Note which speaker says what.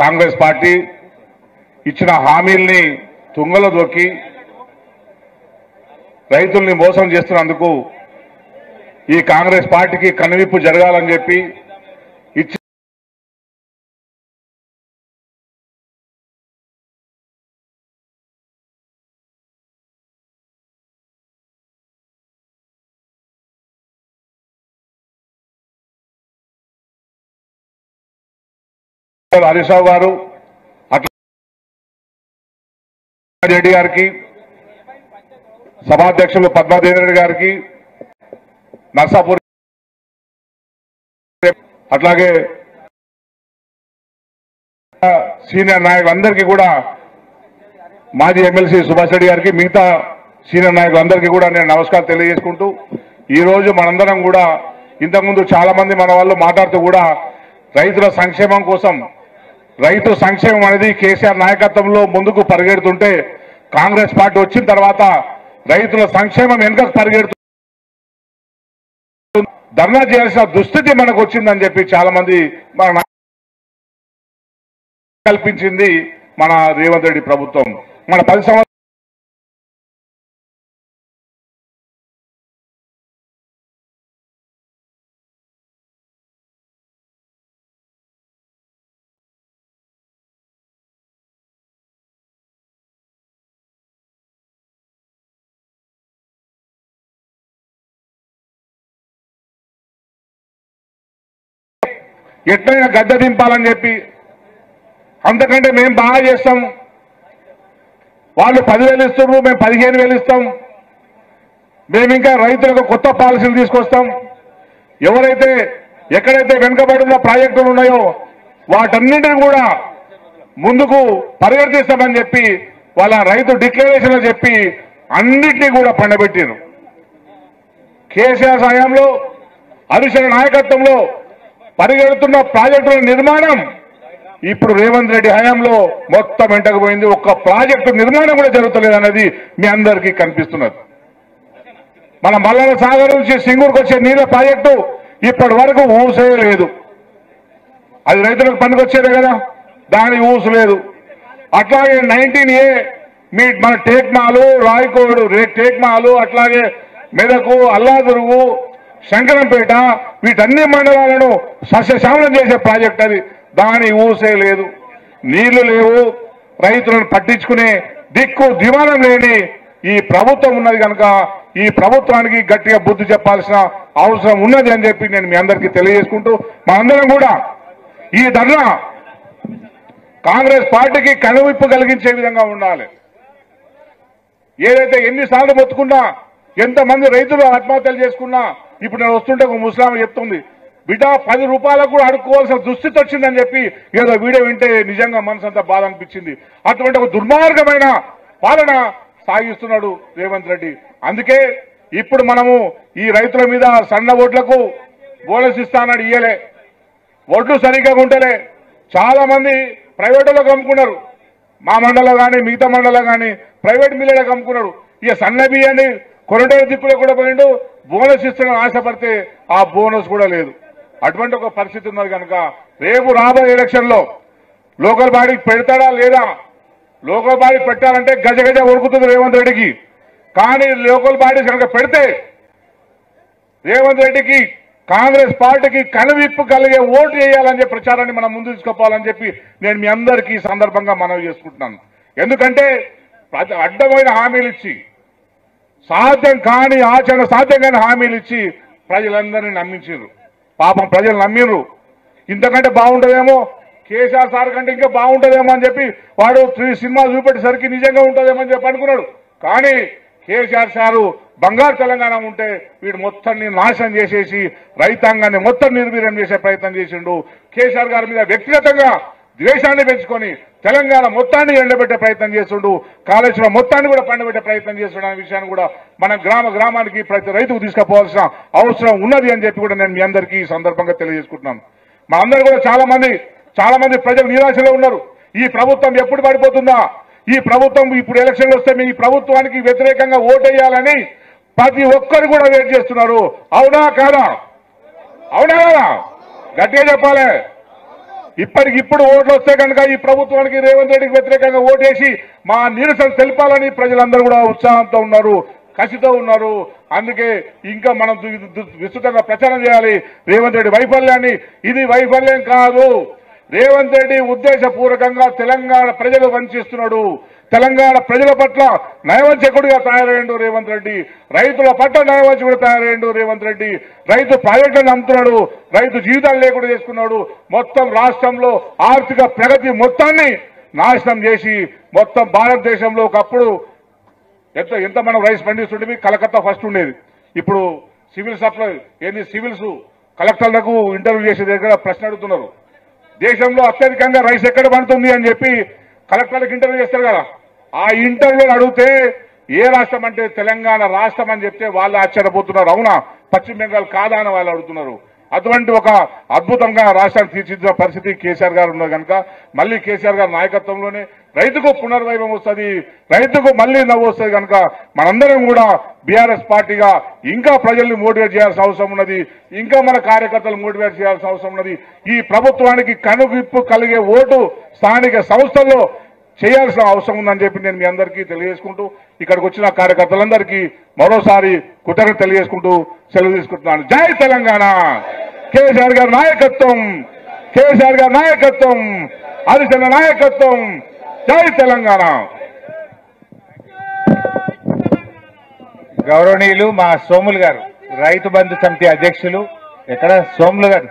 Speaker 1: Congress party ఇచ్చిన హామీల్ని తుంగలో దొక్కి రైతుల్ని మోసం చేస్తున్నందుకు ఈ కాంగ్రెస్ పార్టీకి కనువిప్పు జరగాలని చెప్పి హరీష్ రావు గారు రెడ్డి గారికి సభాధ్యక్షులు పద్మాదేవి రెడ్డి గారికి నర్సాపూర్ అట్లాగే సీనియర్ నాయకులందరికీ కూడా మాజీ ఎమ్మెల్సీ సుభాష్ రెడ్డి గారికి మిగతా సీనియర్ నాయకులందరికీ కూడా నేను నమస్కారం తెలియజేసుకుంటూ ఈరోజు మనందరం కూడా ఇంతకుముందు చాలా మంది మన వాళ్ళు మాట్లాడుతూ కూడా రైతుల సంక్షేమం కోసం రైతు సంక్షేమం అనేది కేసీఆర్ నాయకత్వంలో ముందుకు పరిగెడుతుంటే కాంగ్రెస్ పార్టీ వచ్చిన తర్వాత రైతుల సంక్షేమం వెనుకకు పరిగెడుతూ ధర్నా చేయాల్సిన దుస్థితి మనకు వచ్చిందని చెప్పి చాలా మంది మన కల్పించింది మన రేవంత్ రెడ్డి ప్రభుత్వం. మన 10 సంవత్సరాలు ఎట్లయినా గద్దె దింపాలని చెప్పి అంతకంటే మేము బాగా చేస్తాం, వాళ్ళు 10,000 ఇస్తున్నారు, మేము 15,000 ఇస్తాం, మేము ఇంకా రైతులకు కొత్త పాలసీలు తీసుకొస్తాం, ఎవరైతే ఎక్కడైతే వెనుకబడిన ప్రాజెక్టులు ఉన్నాయో వాటన్నింటిని కూడా ముందుకు పరివర్తిస్తామని చెప్పి వాళ్ళ రైతు డిక్లరేషన్లో చెప్పి అన్నింటినీ కూడా పండబెట్టారు. కేసీఆర్ హయాంలో హరీష్ రావు నాయకత్వంలో పరిగెడుతున్న ప్రాజెక్టుల నిర్మాణం ఇప్పుడు రేవంత్ రెడ్డి హయాంలో మొత్తం వెంటకపోయింది. ఒక్క ప్రాజెక్టు నిర్మాణం కూడా జరుగుతలేదు అనేది మీ అందరికీ కనిపిస్తున్నది. మన మల్లన్న సాగర్ నుంచి సింగూరుకు వచ్చే నీళ్ళ ప్రాజెక్టు ఇప్పటి వరకు ఊసే లేదు. అది రైతులకు పనికొచ్చేదే కదా, దాని ఊసు లేదు. అట్లాగే 19A మన టేక్మాలు, రాయకోడు టేక్మాలు, అట్లాగే మెదకు, అల్లాదురుగు, శంకరంపేట వీటన్ని మండలాలను సస్యశ్యామలం చేసే ప్రాజెక్ట్ అది, దాని ఊసే లేదు. నీళ్లు లేవు, రైతులను పట్టించుకునే దిక్కు దివానం లేని ఈ ప్రభుత్వం ఉన్నది కనుక ఈ ప్రభుత్వానికి గట్టిగా బుద్ధి చెప్పాల్సిన అవసరం ఉన్నది అని చెప్పి నేను మీ అందరికీ తెలియజేసుకుంటూ మనందరం కూడా ఈ ధర్నా కాంగ్రెస్ పార్టీకి కనువిప్పు కలిగించే విధంగా ఉండాలి. ఏదైతే ఎన్నిసార్లు మొత్తుకున్నా, ఎంతమంది రైతులు ఆత్మహత్యలు చేసుకున్నా, ఇప్పుడు నేను వస్తుంటే ఒక ముస్లాం చెప్తుంది, బిడ్డ 10 రూపాయలకు కూడా అడుక్కోవాల్సిన దుస్థితి వచ్చిందని చెప్పి ఏదో వీడియో వింటే నిజంగా మనసు అంతా బాధ అనిపించింది. అటువంటి ఒక దుర్మార్గమైన పాలన సాగిస్తున్నాడు రేవంత్ రెడ్డి. అందుకే ఇప్పుడు మనము ఈ రైతుల మీద సన్న ఓట్లకు బోనస్ ఇస్తానని ఇయ్యలే, ఓట్లు సరిగ్గా ఉంటలే, చాలా మంది ప్రైవేటులో అమ్ముకున్నారు. మా మండలం కానీ మిగతా మండలం కానీ ప్రైవేట్ మిల్లులకు అమ్ముకున్నాడు. ఇక సన్న బియ్యాన్ని కొరటే దిక్కులో కూడా పోయిండు, బోనస్ ఇస్తున్న ఆశపడితే ఆ బోనస్ కూడా లేదు. అటువంటి ఒక పరిస్థితి ఉన్నది కనుక రేపు రాబోయే ఎలక్షన్లో లోకల్ బాడీకి పెడతాడా లేదా, లోకల్ బాడీ పెట్టాలంటే గజ గజ ఉరుకుతుంది రేవంత్ రెడ్డికి. కానీ లోకల్ బాడీ కనుక పెడితే రేవంత్ రెడ్డికి కాంగ్రెస్ పార్టీకి కనువిప్పు కలిగే ఓటు వేయాలని చెప్పి ప్రచారాన్ని మనం ముందు తీసుకుపోవాలని చెప్పి నేను మీ అందరికీ ఈ సందర్భంగా మనవి చేసుకుంటున్నాను. ఎందుకంటే అడ్డమైన హామీలు ఇచ్చి సాధ్యం కాని ఆచరణ సాధ్యం కాని హామీలు ఇచ్చి ప్రజలందరినీ నమ్మించారు. పాపం ప్రజలు నమ్మిండ్రు. ఇంతకంటే బాగుంటుందేమో, కేసీఆర్ సార్ కంటే ఇంకా బాగుంటుందేమో అని చెప్పి వాడు 3 సినిమాలు చూపెట్టేసరికి నిజంగా ఉంటుందేమో అని చెప్పి అనుకున్నాడు. కానీ కేసీఆర్ సారు బంగారు తెలంగాణ ఉంటే వీడు మొత్తాన్ని నాశనం చేసేసి రైతాంగాన్ని మొత్తం నిర్వీర్యం చేసే ప్రయత్నం చేసిండు. కేసీఆర్ గారి మీద వ్యక్తిగతంగా ద్వేషాన్ని పెంచుకొని తెలంగాణ మొత్తాన్ని ఎండబెట్టే ప్రయత్నం చేస్తుండు, కాళేశ్వరం మొత్తాన్ని కూడా పండబెట్టే ప్రయత్నం చేస్తుండ అనే విషయాన్ని కూడా మనం గ్రామానికి ప్రతి రైతుకు తీసుకుపోవాల్సిన అవసరం ఉన్నది అని చెప్పి కూడా నేను మీ అందరికీ ఈ సందర్భంగా తెలియజేసుకుంటున్నాను. మనందరూ కూడా చాలా మంది ప్రజలు నిరాశలో ఉన్నారు. ఈ ప్రభుత్వం ఎప్పుడు పడిపోతుందా, ఈ ప్రభుత్వం ఇప్పుడు ఎలక్షన్లు వస్తే మీ ప్రభుత్వానికి వ్యతిరేకంగా ఓటేయాలని ప్రతి ఒక్కరు కూడా వెయిట్ చేస్తున్నారు. అవునా కాదా? అవునా కాదా? గట్టిగా చెప్పాలి. ఇప్పటికిప్పుడు ఓట్లు వస్తే కనుక ఈ ప్రభుత్వానికి రేవంత్ రెడ్డికి వ్యతిరేకంగా ఓటేసి మా నిరసన తెలపాలని ప్రజలందరూ కూడా ఉత్సాహంతో ఉన్నారు, కసితో ఉన్నారు. అందుకే ఇంకా మనం విస్తృతంగా ప్రచారం చేయాలి రేవంత్ రెడ్డి వైఫల్యాన్ని. ఇది వైఫల్యం కాదు, రేవంత్ రెడ్డి ఉద్దేశపూర్వకంగా తెలంగాణ ప్రజలు వంచిస్తున్నాడు. తెలంగాణ ప్రజల పట్ల నయవంచకుడిగా తయారయ్యాడు రేవంత్ రెడ్డి. రైతుల పట్ల నయవంచకుడు తయారయ్యాడు రేవంత్ రెడ్డి. రైతు ప్రాజెక్టులను అమ్ముతున్నాడు, రైతు జీవితాలు లేకుండా చేసుకున్నాడు. మొత్తం రాష్ట్రంలో ఆర్థిక ప్రగతి మొత్తాన్ని నాశనం చేసి మొత్తం భారతదేశంలో ఒకప్పుడు ఎంత మనం రైస్ పండిస్తుంటే కలకత్తా ఫస్ట్ ఉండేది. ఇప్పుడు సివిల్ సప్లై ఏంది, సివిల్స్ కలెక్టర్లకు ఇంటర్వ్యూ చేసే దగ్గర ప్రశ్న అడుగుతున్నారు, దేశంలో అత్యధికంగా రైస్ ఎక్కడ పండుతుంది అని చెప్పి కలెక్టర్లకు ఇంటర్వ్యూ చేస్తారు కదా. ఆ ఇంటర్వ్యూలు అడిగితే ఏ రాష్ట్రం అంటే తెలంగాణ రాష్ట్రం అని చెప్తే వాళ్ళు ఆశ్చర్యపోతున్నారు. అవునా, పశ్చిమ బెంగాల్ కాదా అని వాళ్ళు అడుగుతున్నారు. అటువంటి ఒక అద్భుతంగా రాష్ట్రాన్ని తీర్చిదిద్దిన పరిస్థితి కేసీఆర్ గారు ఉన్నారు కనుక మళ్ళీ కేసీఆర్ గారి నాయకత్వంలోనే రైతుకు పునర్వైభవం వస్తుంది, రైతుకు మళ్ళీ నవ్వు వస్తుంది. కనుక మనందరం కూడా బీఆర్ఎస్ పార్టీగా ఇంకా ప్రజల్ని మోటివేట్ చేయాల్సిన అవసరం ఉన్నది, ఇంకా మన కార్యకర్తలు మోటివేట్ చేయాల్సిన అవసరం ఉన్నది. ఈ ప్రభుత్వానికి కనువిప్పు కలిగే ఓటు స్థానిక సంస్థల్లో చేయాల్సిన అవసరం ఉందని చెప్పి నేను మీ అందరికీ తెలియజేసుకుంటూ ఇక్కడికి వచ్చిన కార్యకర్తలందరికీ మరోసారి కృతజ్ఞత తెలియజేసుకుంటూ సెలవు తీసుకుంటున్నాను. జై తెలంగాణ, కేసీఆర్ గారి నాయకత్వం, కేసీఆర్ గారి నాయకత్వం, హరిశన్న నాయకత్వం. జై తెలంగాణ.
Speaker 2: గౌరవనీయులు మా సోములు గారు, రైతు బంధు సమితి అధ్యక్షులు. ఎక్కడ సోములు గారు?